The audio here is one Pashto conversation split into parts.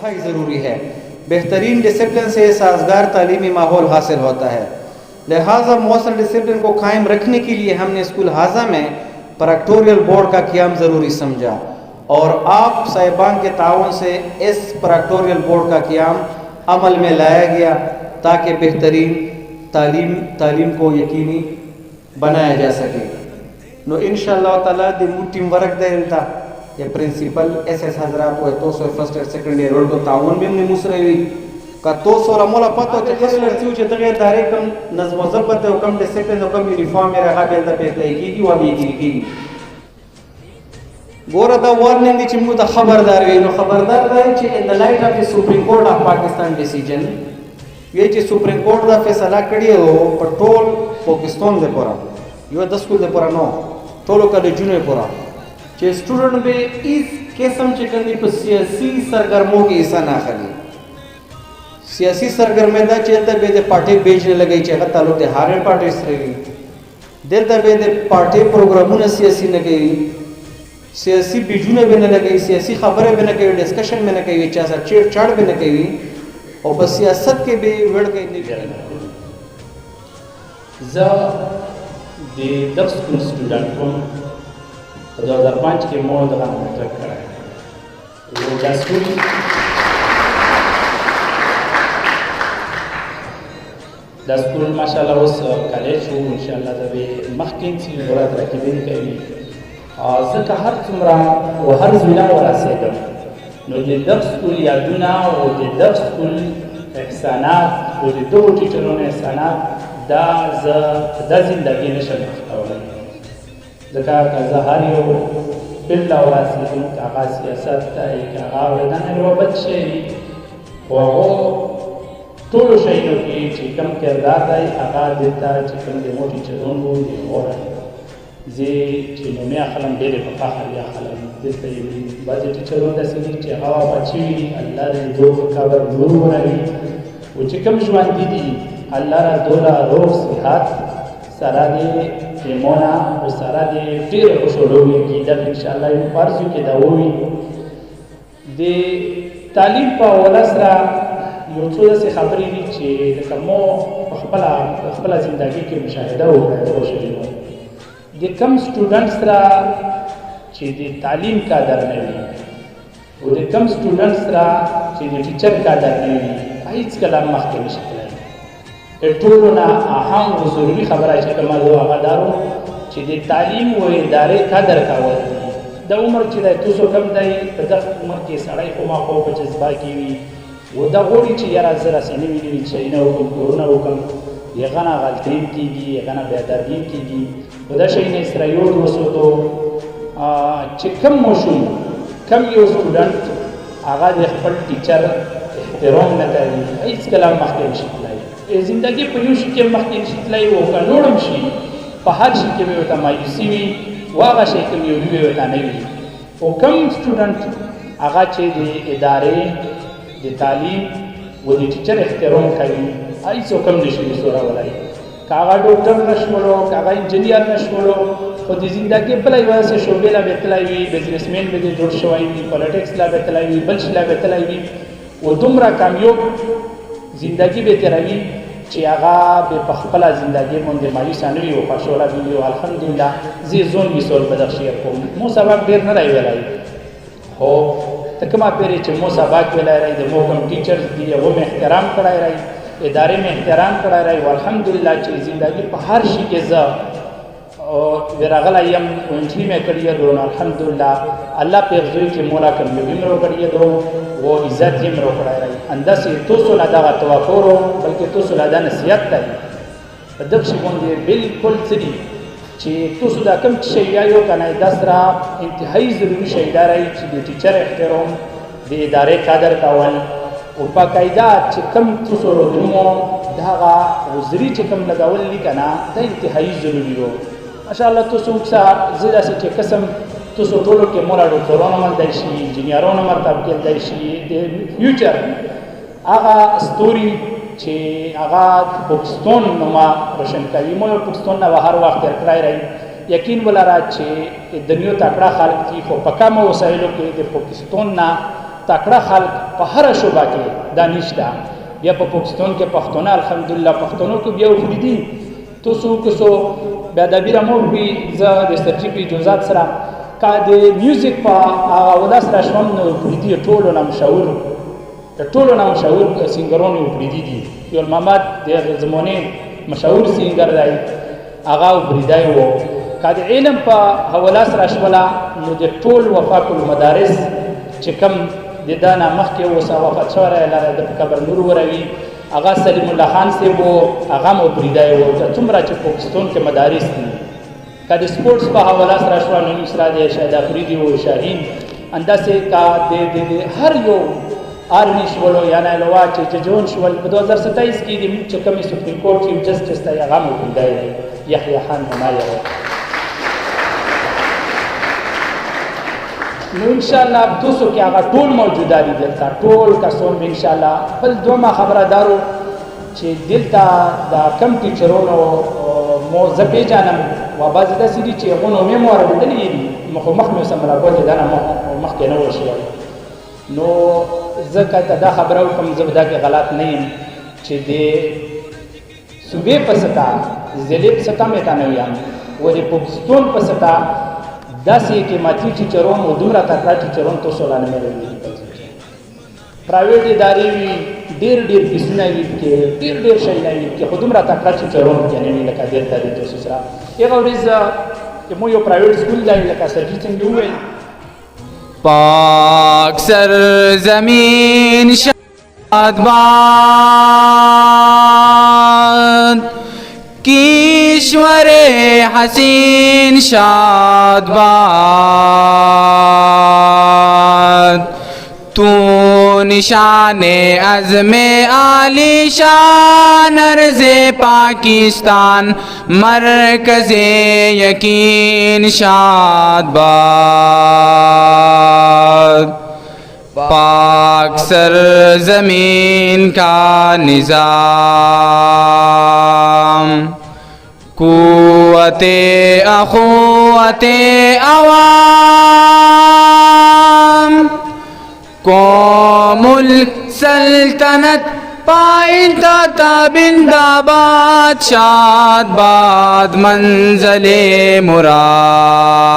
इंतहाई ज़रूरी है। बेहतरीन डिसिप्लिन से साजगार तालीमी माहौल हासिल होता है। लिहाजा मौसर डिसिप्लिन को कायम रखने के लिए हमने स्कूल हाजा में प्रैक्टोरियल बोर्ड का क़याम ज़रूरी समझा और आप साहिबान के ताउन से इस प्रैक्टोरियल बोर्ड का क़याम अमल में लाया गया ताकि बेहतरीन तालीम को यकीनी बनाया जा सके। नो इंशाअल्लाह ताला दी टीम वर्क देता ये प्रिंसिपल एसएस हजरात हो तो so first and second year और तो ताउन भी हमने मुसरवी का तो सो रमोला पतो के खसलर थी जे तगे दारे कम नज़्म ज़ब्त और कम डिसिप्लिन और कम यूनिफॉर्म में रहा के अंदर पे की वा भी की गोरा दा वार्निंग दी चिमु दा खबरदार वे नो खबरदार है कि in the light of the Supreme Court of Pakistan decision ये कि सुप्रीम कोर्ट दा फैसला कड़ी हो पेट्रोल पाकिस्तान दे पूरा यो 10 स्कूल दे पूरा नो टोलो का जुने पूरा जे स्टूडेंट बे इस किस्म के करनी पर सियासी सरगर्मों की हिस्सा ना खाली सियासी सरगर्मे दा चलता बे दे पार्टी बेचने लगे चाहे ताल्लुक दे हारे पार्टी से देता बे दे पार्टी प्रोग्रामों ने सियासी न गई सियासी बिजुने भी न लगे सियासी खबरें भी न कही डिस्कशन में न कही चाहे छेड़छाड़ भी न कही और बस सियासत के भी वेड़ गई नहीं ज़ा दे 10 स्कूल स्टूडेंट को 2005 के मोड़ दौरान मैट्रिक कराया वो स्कूल दा स्कूल माशाल्लाह उस कॉलेज हो इंशाल्लाह दबे मखकिन सी ज़रूरत रखी कभी ज़का हर तुमरा व हर ज़िला वाला सेदम नो दे 10 स्कूल यादुना व दे 10 स्कूल एहसानात व दे 2 टीचरों ने एहसानात दा जिंदगी नशर ज़का का ज़हारियो बिल्ला वाला सेदम का सियासत एक आवाज़ व बच्चे वो तोलो शहीदों की चिकम किरदार दाई आगा देता चिकम दे मोटी चरों को दे और जे चिनो में अखलम डेरे पका हरिया अखलम देते ही बाजे टीचरों दा सिनी चिहावा बच्ची अल्लाह रे दो काबर नूर बनाई वो चिकम जुआन दीदी अल्लाह रा दोला रोह सिहात सारा दे मोना वो सारा दे डेरे खुशोलोगी की दब इंशाअल्लाह इन फर्जों के दावोई दे तालीम पा वलसरा यो څو څه خبرې دي چې کومو خپل ژوندۍ کې مشاهده وکړو د کم سټوډنټس را چې د تعلیم قدر نه وي او د کم سټوډنټس را چې د ټیچر قدر نه وي هیڅ کلام مخکې نشي تللی ټولو نه اهم او ضروري خبره چې کومه زه هغه دارو چې د تعلیم او ادارې قدر کول د عمر چې د توسو کم دی په دغه عمر کې سړی خو ما خو په جذبه کې وي و دا غوړي چې یاره زره سینې ویني چې نه وکم کورونه وکم یغنا غلطین کیږي یغنا بهترین کیږي و دا شی نه اسرائیل وسوتو چې کم موشوم کم یو سټوډنټ هغه د خپل ټیچر احترام نه کوي هیڅ کلام مخکې نشي تللی زندگی په یو شي کې مخکې نشي تللی او که نورم شي په هر شي کې به ورته مایوسي وي و هغه شی کې یو وی ورته نه وي او کم سټوډنټ هغه چې د ادارې د تعلیم و د ټیچر احترام کوي هیڅ کم نشي وسوره ولای کاغه ډاکټر نشولو کاغه انجینیر نشولو خو د زندگی بلای واسه شوبې لا بتلای وي بزنسمن به جوړ شوی وي پالیټکس لا بتلای وي بل شي لا بتلای وي و دومره کامیاب زندگی به تروي چې هغه به خپل زندگی باندې مایوس نه وي او خوشاله وي او الحمدلله زی زون مثال بدخشي کوم مو سبب ډیر نه راوړای هو تکما پیری چې مو سبق ویلای راي د مو کوم ټیچرز دی هغه مې احترام کړای راي ادارې مې احترام کړای راي الحمدلله چې زندگی په هر شي کې زه او ورغلا یم اونجی مې کړی دی الحمدلله الله په غوږ کې مولا کوم یې مرو کړی دی و عزت یې مرو کړای راي انداسې توسو نه دا توافورو بلکې توسو نه دا نصیحت دی په دغه شی باندې بالکل سړي چې توسو دا کوم شی یو کنه دسرا انتهایی ضروری شی دی چې د ټیچر احترام د ادارې قدر کول او په قاعده چې کوم توسو ورونو داغه وزري چې کوم لګول لیکنه دا انتهایی ضروری وو ماشاءالله توسو څه زیاده چې قسم توسو ټولو کې مولا ډاکټرانو مل شي انجینرانو مرتب کېدای شي د فیوچر هغه ستوري چې هغه پاکستان نوما روشن کوي مو پاکستان نه هر وخت ترکړای راي یقین ولرا چې دنیا تکړه خلک دي خو په کومه وسایلو کې د پاکستان نه تکړه خلک په هر شوبه کې دا نشته. بیا په پاکستان کې پښتون الحمدلله پښتنو کې بیا وفریدي تو سو کسو بیا د بیره مور وی ز د سرټیفیکټ اجازه سره کا د میوزیک په هغه وداس را شوم نو وفریدي ټولو نام شاور د ټولو نام شاور سنگرونو وفریدي دي یو محمد د زمونه مشهور سنگر دی هغه وفریدای وو کا د علم په حواله سره شولا نو د ټول وفاق المدارس چې کم د دانا مخکې وسه وفات شوی لاره د قبر نور وروي هغه سلیم الله خان سی وو هغه مو بریدای وو څومره چې پاکستان کې مدارس دي کا د سپورتس په حواله سره شو نو اسرا د شاهد افریدي او شاهین انداسه کا د هر یو آرمی شولو یا نه لوا چې جون شول په 2027 کې د چې کمی سپریم کورټ چیف جسټس ته هغه مو بریدای یحیی خان همایه نو ان شاء الله دوسو کې هغه ټول موجوده دي دلته ټول کسان ان شاء الله بل دوه خبره دارو چې دلته دا کم ټیچرونو مو زپې جانم و بعض د سړي چې غونو مې مور بدلې دي مخ مې سم راغلی دا نه مخ کې نه وشي نو زکه ته دا خبره کوم زبدا کې غلط نه یم چې د صوبې په ستا ضلع په ستا مې تا نه یم و د پاکستان په ستا داسې کې ماتي ټیچرون او دومره تکړه ټیچرون تو سولانه مې ویلي پرایویټ ادارې وي ډېر پیسونه وي کې ډېر شي نه وي کې خو دومره تکړه ټیچرون کې نه وي لکه دلته د تاسو سره یو ورځ چې مو یو پرایویټ سکول دی لکه سرجی څنګه وویل پاک سرزمین شادباد کشور حسین شادباد تو نشان عزم عالی شان ارض پاکستان مرکز یقین شادباد پاک سرزمین کا نظام قوت اخوت عوام قوم السلطنت پائندہ تابندآباد شادباد منزل مراد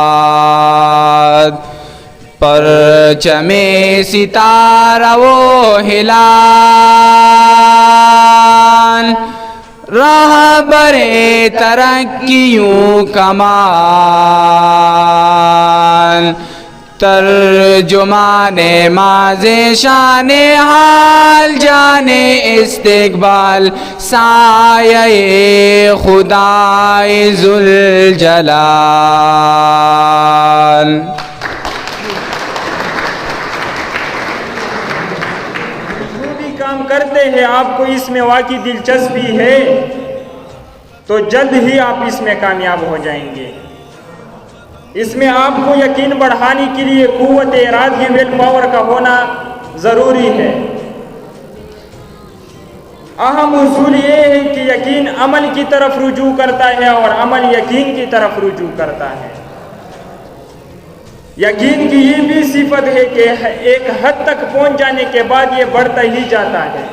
پرچم ستارہ و ہلال راہبر ترقیوں کمال ترجمان ماض شان حال جانے استقبال سایہ خدائے ذوالجلال करते हैं आपको इसमें वाकई दिलचस्पी है तो जल्द ही आप इसमें कामयाब हो जाएंगे। इसमें आपको यकीन बढ़ाने के लिए कुव्वत इरादगी विल पावर का होना ज़रूरी है। अहम उसूल ये है कि यकीन अमल की तरफ रुजू करता है और अमल यकीन की तरफ रुजू करता है। यकीन की ये भी सिफत है कि एक हद तक पहुंच जाने के बाद ये बढ़ता ही जाता है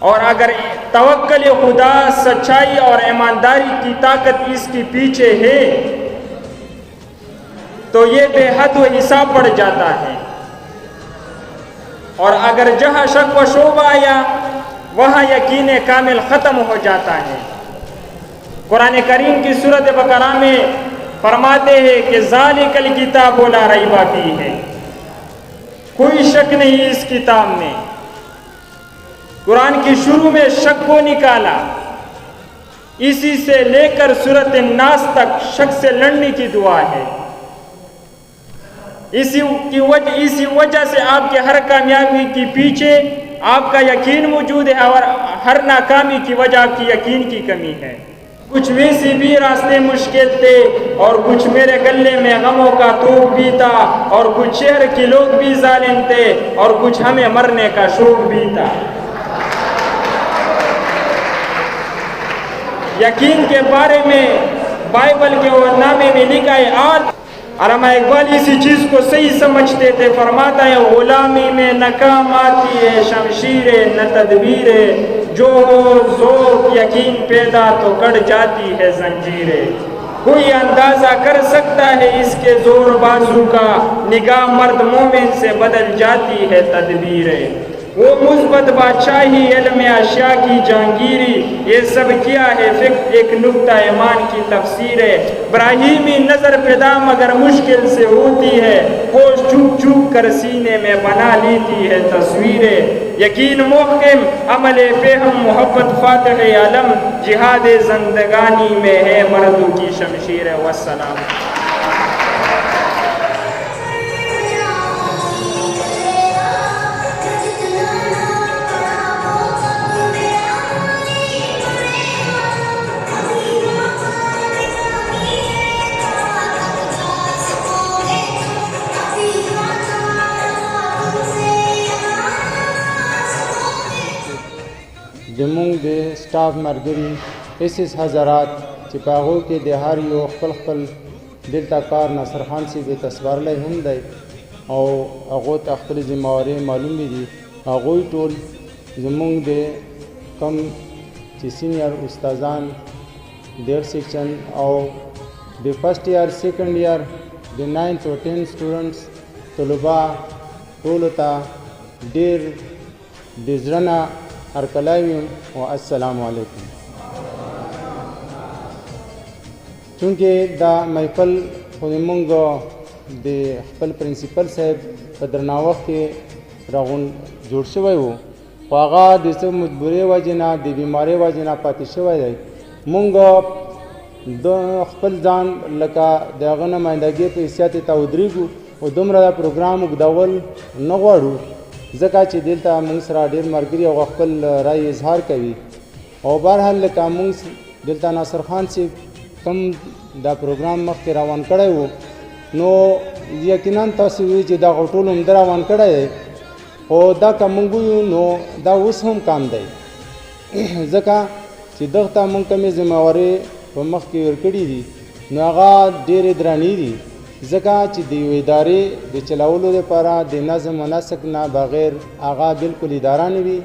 और अगर तवक्कुल खुदा सच्चाई और ईमानदारी की ताकत इसके पीछे है तो ये बेहद व हिसाब बढ़ जाता है और अगर जहाँ शक व शोबा आया वहाँ यकीन कामिल ख़त्म हो जाता है। कुरान करीम की सूरत बकरा में फरमाते हैं कि ज़ालिकल किताब ला रैब फीह है, कोई शक नहीं इस किताब में। कुरान की शुरू में शक को निकाला, इसी से लेकर सूरत नास तक शक से लड़ने की दुआ है। इसी वजह से आपके हर कामयाबी के पीछे आपका यकीन मौजूद है और हर नाकामी की वजह आपकी यकीन की कमी है। कुछ वैसे भी रास्ते मुश्किल थे और कुछ मेरे गले में गमों का तूफ भी था और कुछ शहर के लोग भी जालिम थे और कुछ हमें मरने का शौक भी था। यकीन के बारे में बाइबल के नामे में लिखा है आज अल्लामा इकबाल इसी चीज़ को सही समझते थे। फरमाता है गुलामी में नाकाम आती है शमशीर न तदबीर, जो हो ज़ोर यकीन पैदा तो कट जाती है जंजीरें। कोई अंदाज़ा कर सकता है इसके जोर बाजू का, निगाह मर्द मोमिन से बदल जाती है तदबीरें। वो मुस्बत बादशाही इल्म अशिया की जहांगीरी, ये सब किया है फिक्र एक नुक्ता ईमान की तफसीर है। इब्राहीमी नज़र पैदा मगर मुश्किल से होती है, होश चूक चूक कर सीने में बना लेती है तस्वीरें। यकीन मोहकिम अमल पे हम मोहब्बत फातिह आलम, जिहाद ज़िंदगानी में है मर्दों की शमशीर। वस्सलाम। जमुंग दे स्टाफ मरगरी इस हज़रात चिपागों के देहारियों खपल खपल दिल तकार नसर खान से बे तस्वार हम दे और अगोत अख्तल जिम्मेवारी मालूम भी दी अगोई टोल जमुंग दे कम सीनियर उस्ताजान देर सेक्शन और the first year second year the 9th और 10th स्टूडेंट्स तलबा टोलता देर डिजरना अरकलावियम व अस्सलामु अलैकुम। चूँकि दा महफल खुदमुंग दे खपल प्रिंसिपल साहब पदरनावक के रागुन जोड़ शवे हो पागा दिसे मजबूरी वजना दे बीमारी वजना पाती शवे है मुंग दो खपल जान लका दागना माइंदगी पे सियाती ताउद्रीगु व दुमरा प्रोग्राम उगदावल नगवाड़ू ज़का ची दिलता मुंग सरा डेर मरगरी और खपल राय इजहार कवी और बहरहाल लका मुंग दिलता नासर खान से कम दा प्रोग्राम मख के रवान कड़े हो नो यकीनन तस्वीर जी दा घटोल उमदर रवान कड़े है और दा का मुंगू नो दा उस हम काम दे ज़का ची दख्ता मुंग कमी जिम्मेवारी व मख की उरकड़ी दी नागा डेर दरानी दी ज़का ची दी इदारे दे चलावलो दे पारा दे नज़म व नसक ना बगैर आगा बिल्कुल इदारा नहीं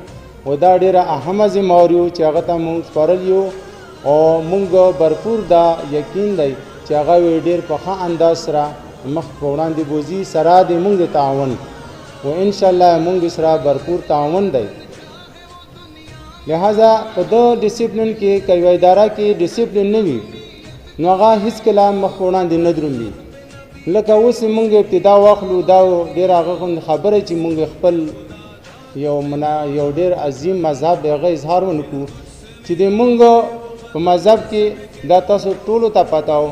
व दा डेरा अहम जिम्मेवारी ची आगता मुंग स्परलियो और मुंग भरपूर दा यकीन दई ची आगा वे डेर पखा अंदाज सरा मख पौड़ान दी बोजी सरा दे मुंग तावन व इंशाअल्लाह मुंग इसरा भरपूर तावन दई। लिहाजा दो डिसिप्लिन के कई इदारा की डिसिप्लिन नहीं नगा हिस कला मख पौड़ान दी नदरुमी लका उस मुंग इब्तिदा वाखलू दाओ डेर आगा खबर ची मुंग खपल यो मना यो डेर अजीम मजहब बेगा इजहार वनकू ची दे मुंग मजहब के दाता से टोलो ता पताओ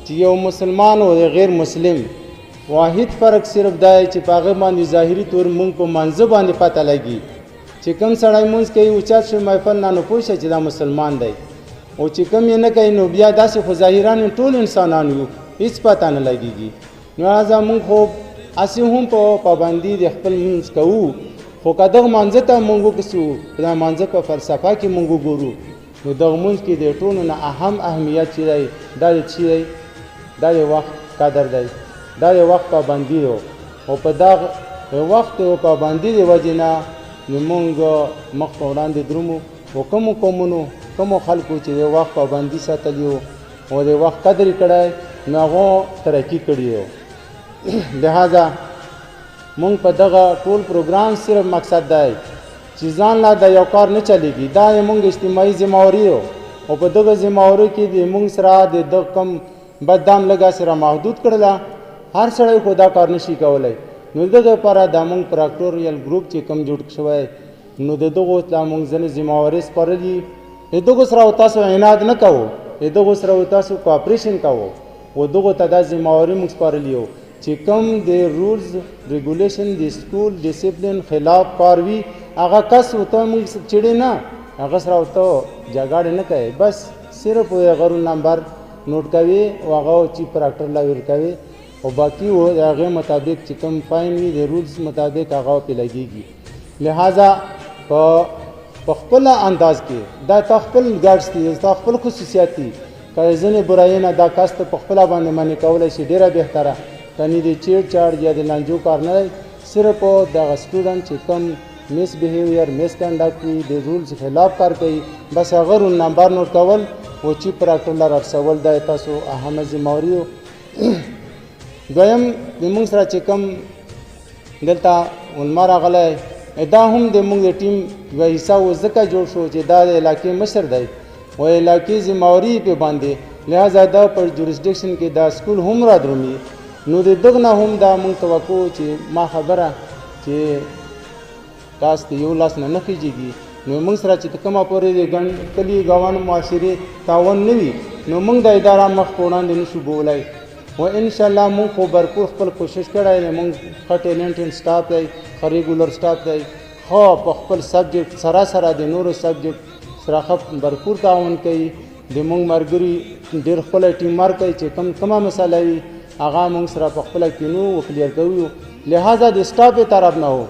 ची यो मुसलमान और गैर मुस्लिम वाहिद फ़र्क सिर्फ दाए ची पागे बांधी ज़ाहिरी तौर मुंग को मंजब बांधी पता लगी चिकम सड़ाई मुंज के ऊँचा से महफल ना नपोश चिदा मुसलमान दे और चिकम ये न कहीं नोबिया दा से ज़ाहिरान टोल इंसान इस पता न लगेगी। लिहाजा मुंग खूब आसी हूँ पो पाबंदी खपल मुंज कहू खो कदग मानजता मुंगो किसू खुदा मानज पर फलसफा की मुंगो गुरु नो दगमुंज की दे टोल ना अहम अहमियत चिराई दाद छिराई दाद वक्त कदर दे दाद वक्त पाबंदी हो और पदाग वक्त पाबंदी दे वजना मुंग मख पौड़ान दे द्रुमो वो कमो कमुनो कमो खलको चे वक्त पाबंदी सा तलियो और दे वक्त कदर कड़ाए नागो तरक्की कड़ी हो। लिहाजा मुंग पदगा टोल प्रोग्राम सिर्फ मकसद दाए चीज़ान ला दा यौकार न चलेगी दाए मुंग इज्तिमाई जिम्मेवारी हो और पदगा जिम्मेवारी की दे मुंग सरा दे द कम बददाम लगा सरा महदूद करला हर सड़े खुदा कारनशी कवले नुदग पारा दामुंग प्रैक्टोरियल ग्रुप चे कम जुट शवे नुदगो दामुंग जन जिम्मेवारी स्परली एदगो सरा होता सो इनाद न कहो एदगो सरा होता सो कोऑपरेशन कहो वो दगो तदा जिम्मेवारी मुंग स्परलियो चिकम दे रूल्स रेगुलेशन दे स्कूल डिसिप्लिन खिलाफ कारवी आगा कस होता मुंग चिड़े ना आगा सरा होता जगाड़े न कहे बस सिर्फ अगर नंबर नोट कवे वागा चीफ प्रैक्टर लाविर कवे और बाकी वो आगे मुताबिक चिकम फाइन भी दे रूल्स मुताबिक आगा पे लगेगी। लिहाजा पखपला अंदाज के दा तखपल गार्ड्स की तखपल खुसूसियाती که ځینې برایونه دا کس ته په خپله باندې منې کولی شي ډېره بهتره کنی د چیټ چاټ یا د لانجو کار نه دی صرف دغه سټوډنټ چې کم مس بیهیویر مس کنډکټ وي د رولز خلاف کار کوي بس هغه رول نمبر نوٹ کول او چیف پراکټر لره رسول دا تاسو اهمه ذمہواري دویم موږ سره چې کم دلته علما راغلی دا هم د موږ د ټیم یوه حصه و ځکه جوړ شو چې دا د علاقې مشر دی و علاقې ذمہواري پې باندې لہذا دا پر جوریسډکشن کې دا سکول هم را درومي نو د دغه نه هم دا موږ توقع چې ما خبره چې تاسو ته یو لاس نه خېږي نو موږ سره چې کومه پورې د کلي ګاونډ معاشرې تعاون نه وي نو موږ د اداره مخ په وړاندې نشو بولی و ان شاء الله موږ خو برپور خپل کوشش کړی دی موږ ښه ټیلنټډ سټاف دی ښه ریګولر سټاف دی خو په خپل سبجیکټ سره سره د نورو سبجیکټ سره ښه برپور تعاون کوي د موږ ملګري ډېر ښکلی ټیم ورک کوي چې کومه مسله وي هغه موږ سره په خپله کینو و کلیر کوو لہذا د سټاف طرف نه و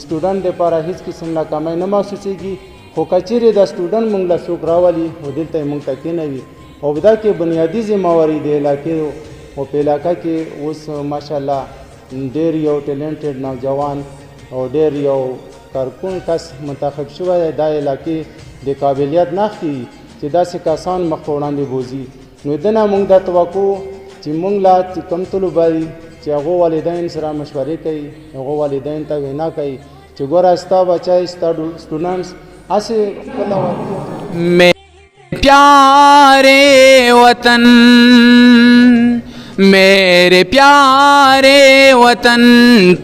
سټوډنټ دپاره هیڅ قسم ناکامۍ نه محسوسېږي خو که چیرې دا سټوډنټ موږ له څوک راولي او دلته یې موږ ته کېنوي او دا کې بنیادي ذمہواري د علاقې او په علاقه کې اوس ماشاءالله ډېر یو ټیلنټډ نوجوان او ډېر یو کارکون کس منتخب شوی دی دا علاقې د قابلیت نښتي چې داسې کسان مخ په وړاندې بوځي نو د نه موږ دا توقع چې موږ لا چې کم طلبه دي چې هغه والدین سره مشورې کوي هغه والدین ته وینا کوي چې ګوره ستا بچی ستا سټوډنټس هسې خپله प्यारे वतन मेरे प्यारे वतन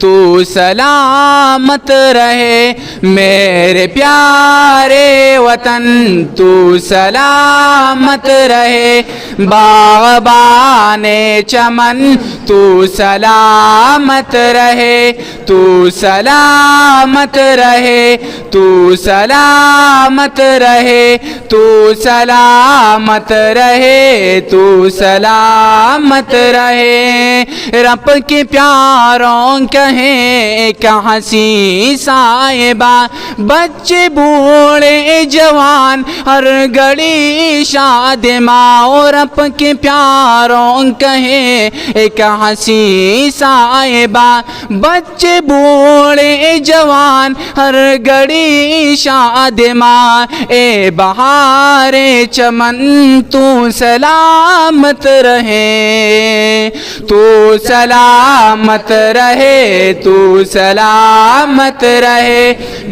तू सलामत रहे मेरे प्यारे वतन तू सलामत रहे बाग़बाने चमन तू सलामत रहे तू सलामत रहे तू सलामत रहे तू सलामत रहे तू सलामत रहे रब के प्यारों कहे एक हंसी साहिबा बच्चे बूढ़े जवान हर घड़ी शादिमा और रब के प्यारों कहे एक हंसी साहिबा बच्चे बूढ़े जवान हर घड़ी शादिमा ए बहारे चमन तू सलामत रहे तू सलामत रहे तू सलामत रहे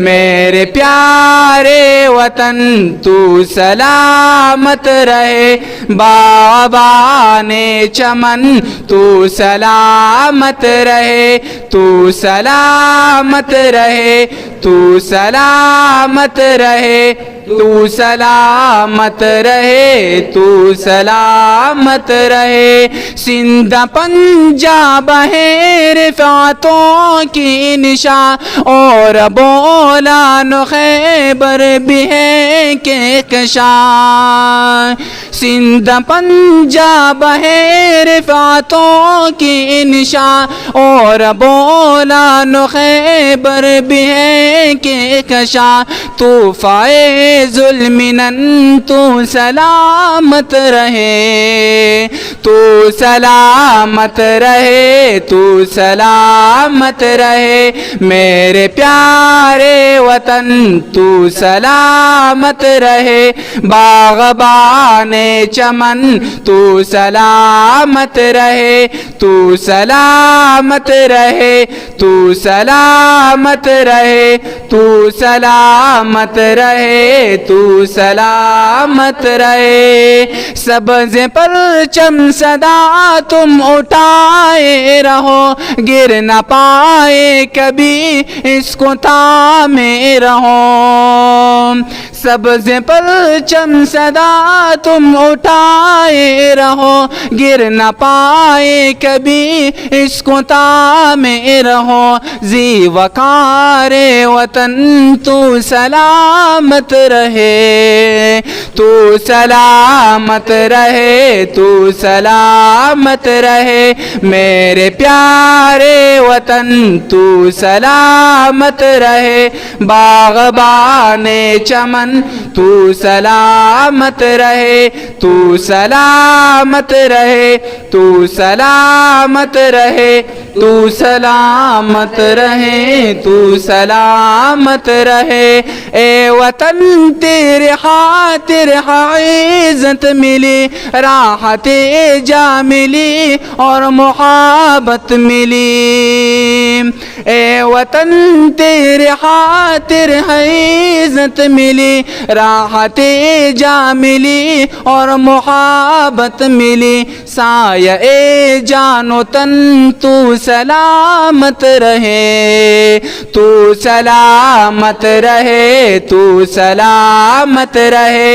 मेरे प्यारे वतन तू सलामत रहे बाग़बाने चमन तू सलामत रहे तू सलामत रहे तू सलामत रहे तू सलामत रहे तू सलामत रहे सिंध पंजाब है रिफ़ातों की निशा और बोलान खैबर भी है के कशा सिंध पंजाब है रिफ़ातों की निशा और बोलान खैबर भी है के कशा तू ज़ुल्मिनन तू सलामत रहे तू सलामत रहे तू सलामत रहे मेरे प्यारे वतन तू सलामत रहे बाग़बाने चमन तू सलामत रहे तू सलामत रहे तू सलामत रहे तू सलामत रहे तू सलामत रहे सब्ज़ परचम सदा तुम उठाए रहो गिर न पाए कभी इसको थामे रहो सब्ज़ परचम सदा तुम उठाए रहो गिर न पाए कभी इसको थामे रहो ज़ी वक़ारे वतन वतन तू सलामत रहे, तू सलामत रहे, तू सलामत रहे। मेरे प्यारे वतन तू सलामत रहे, बाग़बाने चमन तू सलामत रहे, तू सलामत रहे, तू सलामत रहे, तू सलामत रहे, तू सलामत रहे। ए वतन तेरे खातिर इज़्ज़त मिली, राहत जा मिली और मुहब्बत मिली। ए वतन तेरे खातिर इज़्ज़त मिली, राहत जा मिली और मुहब्बत मिली। साया ए जानो तन तू सलामत रहे, तू सलामत रहे, तू सलामत रहे।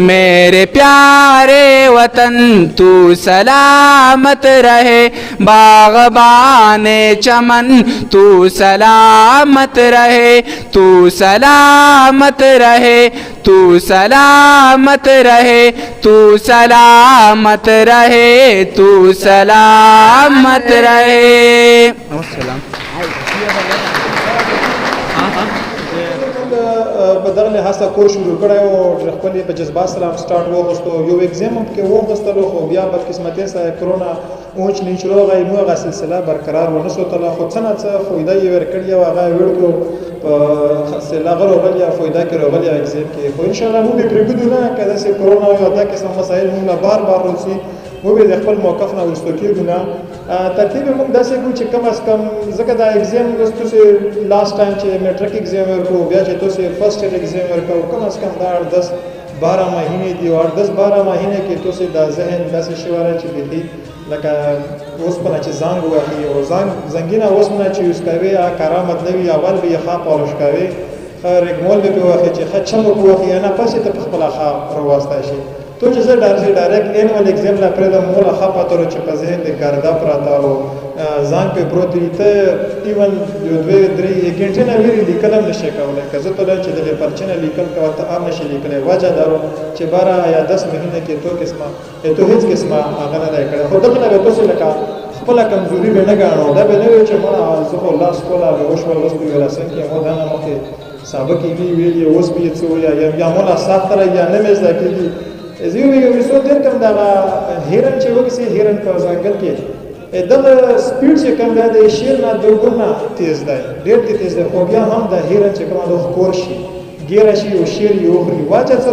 मेरे प्यारे वतन तू सलामत रहे, बाग़बाने चमन तू सलामत रहे, तू सलामत रहे, तू सलामत रहे, तू सलामत रहे, तू सलामत रहे। په دغه لحاظ سره کور شروع کړی و او خپل په جذبات سره سټارټ واغوستو. یو ایگزام هم پکې واغوستلو خو بیا بدقسمتۍ سره کرونا اونچ نیچ راغی، نو هغه سلسله برقرار ونه سوتله. خو څه نه څه فایده یې ورکړې وه، هغه یې ویړ کړو په سیلغه راغلي او فایده کې راغلي ایگزام کې. خو انشاءالله موږ یې پرېږدو نه، که داسې کرونا او دا قسم مسایل موږ له بار بار راځي، موږ د خپل موقف نه وروسته کېږو نه. ترتیب یې موږ داسې کړو چې کم از کم ځکه دا ایگزام اوس تاسې لاست ټایم چې میټرک ایگزام ورکړو، بیا چې تاسې فرسټ ایئر ایگزام ورکړو، کم از کم دا 10-12 مهینې دي او 10-12 مهینې کې تاسې دا ذهن داسې شوی دی چې بیخي لکه اوسپنه چې زنګ وهي او زنګینه اوسپنه چې یوز کوې هغه کرامت نه وي. اول به یې ښه پالش کوې، ښه رګمول به پرې وهې چې ښه چم به پرې وهې، نه پسې ته په خپله ښه راوستی شي. تو چې زه ډایرکټ اینول ایگزام لا پرېږدم، موږ ښه پته وه چې په ذهن د ګرده پراته او ځان پې پروت وي، ته ایون 2-3 ګنټې نه ویرې لیکل هم نشې کولی. که زه ته وایم چې دغې پرچې نه لیکل کوه، ته هم نشې لیکلی. وجه دا وه چې 12 یا 10 مهینه کې تو هېڅ قسمه هغه نه دی کړی. خو دغه نه به تاسې لکه خپله کمزوري به نه ګاڼو، دا به نه وي چې مړه زه خو لاس کوله به وشول، اوس به یې رسن کې مو دا نه مخکې سابق یې وي ویلي، اوس به یې څه ووایه یا مو لا سخته یا نه مې زده کېږي. زه یو مثال درکړم، دغه هرن چې وکړي هرن په ځنګل کې دغه سپیډ چې کوم دی د شیر نه 2 ګونه تیز دی، ډېر تیز دی. خو بیا هم د هرن چې کوم د ښکور شي ګیره شي او شیر یې وخوري، وجه څه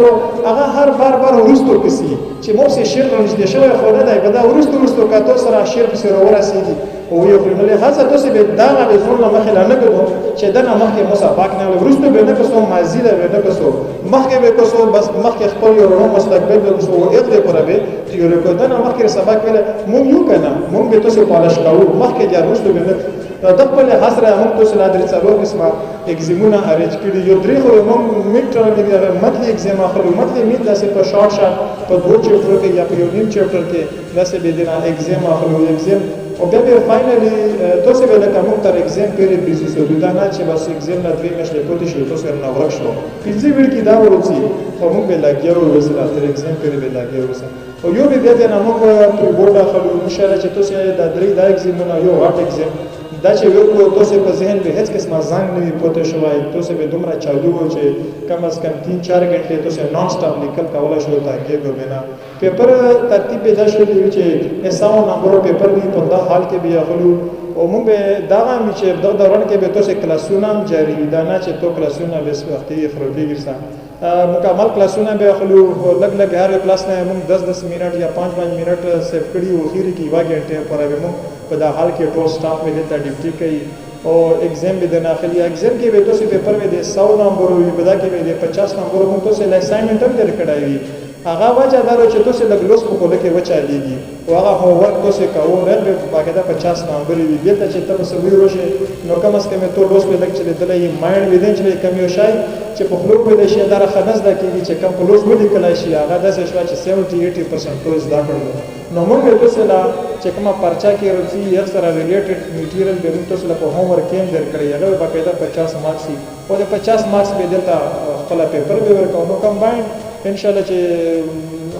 هغه هر بار وروستو پسې چې موږ سې شیر رانږدې شوی خو نه دی، به دا وروستو که تو سره شیر پسې راورسېږي او ویې خوري. نو لحاظه تاسې به دغه بیتون نه مخکې لا نه کړو چې دنه مخکې موسه پاک نه وي، وروستو به نه کسو، ماضي ده به نه کسو، مخکې به کسو، بس مخکې خپل یو رڼو مستقبل به کسو او اقدې پوره به تیوري کړو. دنه مخکې سبق ویلی موږ یو که نه، موږ به تاسې پالش کوو، مخکې بیا وروستو به نه. د خپل لحاظ سره موږ تاسې لا 3-4 قسمه ایگزامونه ارینج کړي. یو 3 خو موږ میډ ټرم متلي ایگزام اخلو، متلي میډ داسې په شارټ په 2 چپټرو کې یا په یو نیم چپټر کې داسې به دینه ایگزام اخلو ایگزام او بیا به فاینلی تاسې به لکه موږ تر ایگزام پیریډ بیزي سو دا نه چې بس ایگزام نه 2 میاشتې پاتې شي تاسې نه ورک شو 15 ویل کې دا ورځي خو موږ به لګیا وو تر ایگزام پیریډ به لګیا وو او یو به بیا نه موږ په بورډ اخلو ان شاء الله چې تاسې دا 3 دا ایگزامونه یو غټ ایگزام دا چې ورکو تاسې په ذهن به هیڅ قسمه زنګ نه وي پاتې شوی، تاسې به دومره چالو وو چې کم از کم 3-4 غنټې تاسې نان سټاپ لیکل کولی شو تاکې به نه پیپر ترتیب به دا شوی وي چې 100 نمبرو پیپر وي په دا حال کې به اخلو او موږ به دغه هم چې دغه دوران کې به تاسې کلاسونه هم جاري وي، دا نه چې تو کلاسونه بس وختي خرابېږي سه مکمل کلاسونه به اخلو لږ هر کلاس نه موږ 10 منټ یا 5 منټ سیو کړي او اخر کې 1 غنټه پر به موږ په دا حال کې ټول سټاف به دلته ډیوټي کوي او ایگزام به د داخلي ایگزام کې به تاسو پیپر به د 100 نمبر وي، په دا کې به د 50 نمبر موږ تاسو له اساینمنټ هم درکړای وي هغه وجه دا چې تاسو لږ لوس په کوله کې وچالېږي او هغه هومورک تاسو کوو نه به باقاعده 50 نمبر وي بیا چې تاسو وی روشه نو کم از کم ته لوس په لږ چې دلې مایند ودین چې کم یو شای چې په خلو په شي دا خنز دا کېږي چې کم په لوس ولې کله شي هغه داسې شو چې 70-80% تو زده کړو نو موږ تاسو لا چې کومه پرچا کې ورسي یو سره ریلیټډ میټیریل به تاسو له هومورک کې درکړي هغه باقاعده 50 مارکس او د 50 مارکس به دلته خپل پیپر به ورکو نو کمباین ان شاء الله چې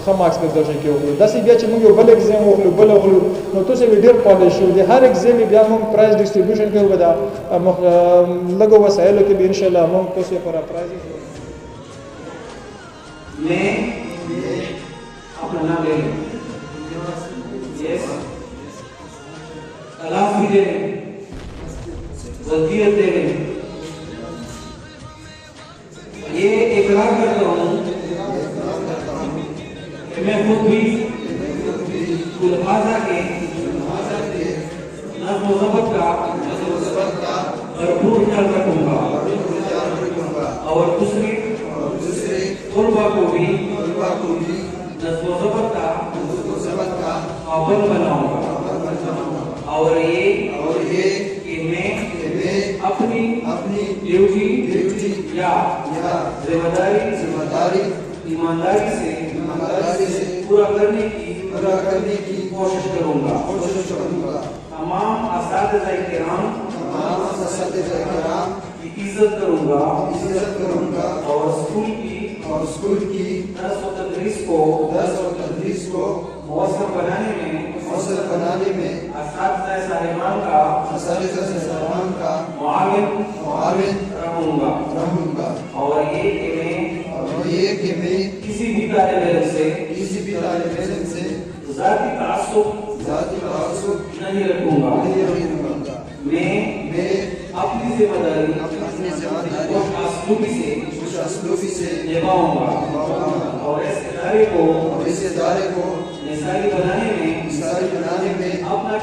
خو مارکس به درځي کې وګورو داسې بیا چې موږ یو بل ایگزام وکړو بل وکړو نو تاسو به ډیر پالیش شو د هر ایگزام بیا موږ پرایز ډیسټریبیوشن کې ودا لګو وسایلو کې به ان شاء الله موږ تاسو پر پرایز मैं अपना नाम ले लूं यस तलाश भी दे लें वसीयत दे लें ये इकरार करता हूँ कि मैं खुद भी स्कूल हाजा के नज़्म व ज़ब्त का भरपूर ख्याल रखूंगा और दूसरे तलबा को भी नज़्म व ज़ब्त का पाबंद बनाऊंगा और ये कि मैं अपनी ड्यूटी या जिम्मेदारी ईमानदारी से पूरा करने की कोशिश करूंगा तमाम असातिज़ा किराम की इज्जत करूंगा और स्कूल की दर्स व तदरीस को मौसर बनाने में असातिज़ा साहिबान का मुआविन रहूंगा और ये कि मैं किसी भी तालिब इल्म से ज़ाती तासुब नहीं रखूंगा मैं अपनी जिम्मेदारी खुश असलूबी से निभाऊंगा और इस इदारे को निसारी बनाने में अपना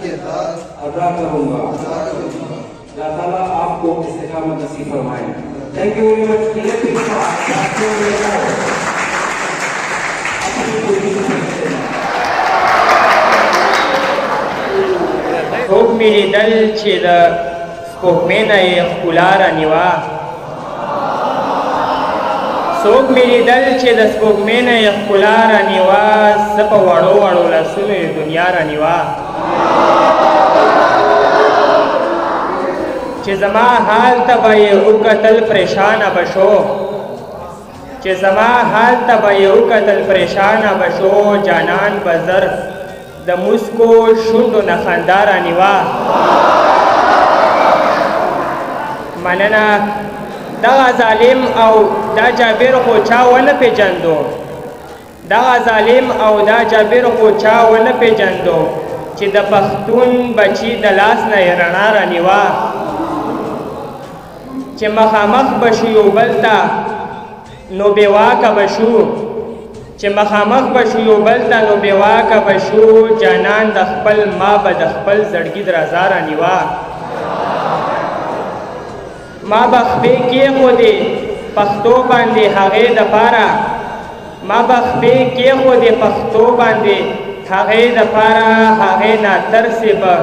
किरदार अदा करूंगा अल्लाह ताला आपको इस्तिकामत नसीब फरमाए थैंक यू वेरी मच څوک مې لیدل چې د سپوږمۍ نه یې ښکلا رانیوه څوک مې لیدل چې د سپوږمۍ نه یې ښکلا رانیوه زه په وړو وړو لاسونو یې دنیا رانیوه چې زما حال ته به یې وکتل پریشانه به شو چې زما حال ته به یې وکتل پریشانه به شو جانان به زر د مسکو شونډو نه خندا رانیوه مننه دغه ظالم او دا جابر خو چا ونه پیژندو دغه ظالم او دا جابر خو چا ونه پیژندو چې د پښتون بچي د لاس نه یې رڼا رانیوه چې مخامخ به شو یو بل ته نو بېواکه به شو چې مخامخ به شو یو بل ته نو بېواکه به شو جانان د خپل ما به د خپل زړګي درازا رانیوه ما به خپې کېښودې پښتو باندې هغې دپاره ما به خپې کېښودې پښتو باندې هغې دپاره هغې ناترسې به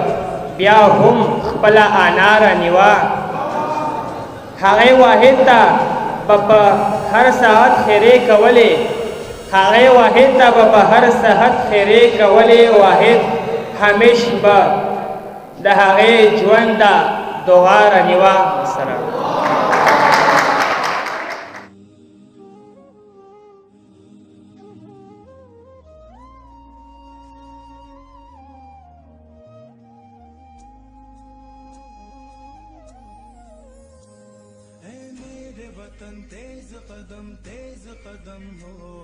بیا هم خپله انا رانیوه هغې واحد ته به په هر ساعت خیرې کولې هغې واحد ته به په هر ساعت خیرې کولې واحد همیش به د هغې ژوند ته دعا رانیوه سره तेज कदम हो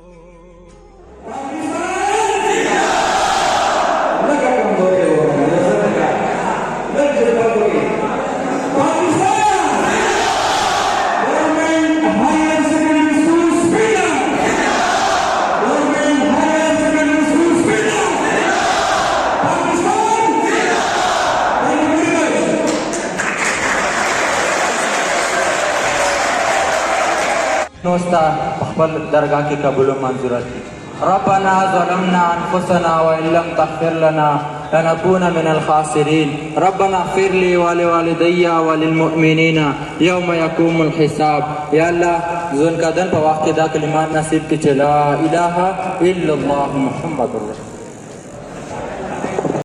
نوستا خپل درگاه کې قبول او منظور کړي. ربنا ظلمنا انفسنا وان لم تغفر لنا لنكون من الخاسرين. ربنا اغفر لي ولوالدي وللمؤمنين يوم يقوم الحساب. یا الله ځون کدن په وخت کې دا کلمات نصیب کړي چې لا اله الا الله محمد رسول